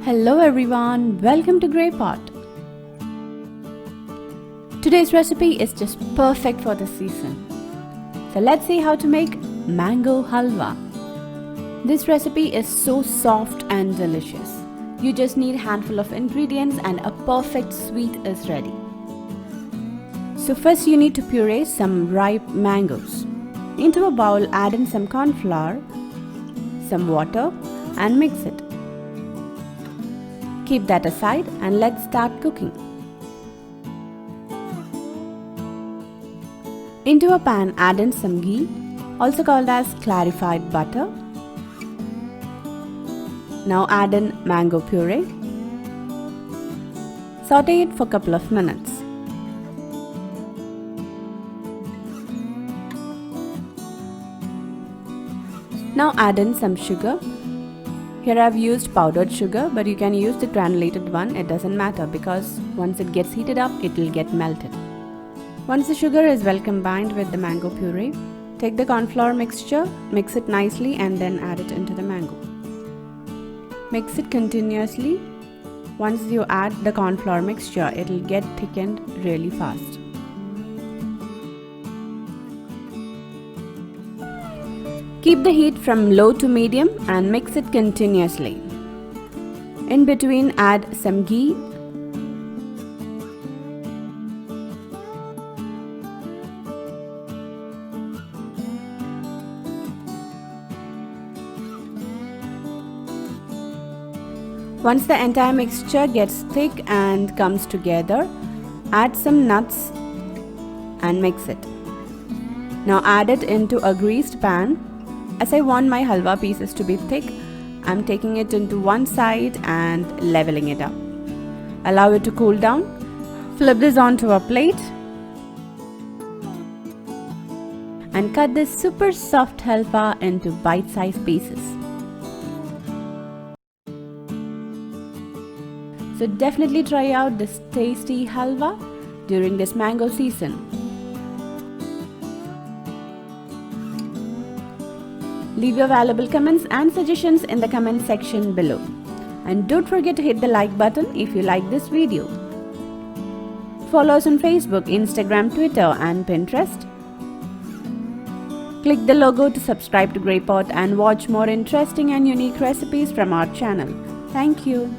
Hello everyone, welcome to Grey Pot. Today's recipe is just perfect for the season. So let's see how to make Mango Halwa. This recipe is so soft and delicious. You just need a handful of ingredients and a perfect sweet is ready. So first you need to puree some ripe mangoes. Into a bowl add in some cornflour, some water and mix it. Keep that aside and let's start cooking. Into a pan add in some ghee, also called as clarified butter. Now add in mango puree. Saute it for a couple of minutes. Now add in some sugar. Here I have used powdered sugar, but you can use the granulated one, it doesn't matter because once it gets heated up, it will get melted. Once the sugar is well combined with the mango puree, take the cornflour mixture, mix it nicely and then add it into the mango. Mix it continuously. Once you add the cornflour mixture, it will get thickened really fast. Keep the heat from low to medium and mix it continuously. In between add some ghee. Once the entire mixture gets thick and comes together, add some nuts and mix it. Now add it into a greased pan. As I want my halwa pieces to be thick, I'm taking it into one side and leveling it up. Allow it to cool down. Flip this onto a plate and cut this super soft halwa into bite-sized pieces. So definitely try out this tasty halwa during this mango season. Leave your valuable comments and suggestions in the comment section below. And don't forget to hit the like button if you like this video. Follow us on Facebook, Instagram, Twitter and Pinterest. Click the logo to subscribe to Grey Pot and watch more interesting and unique recipes from our channel. Thank you.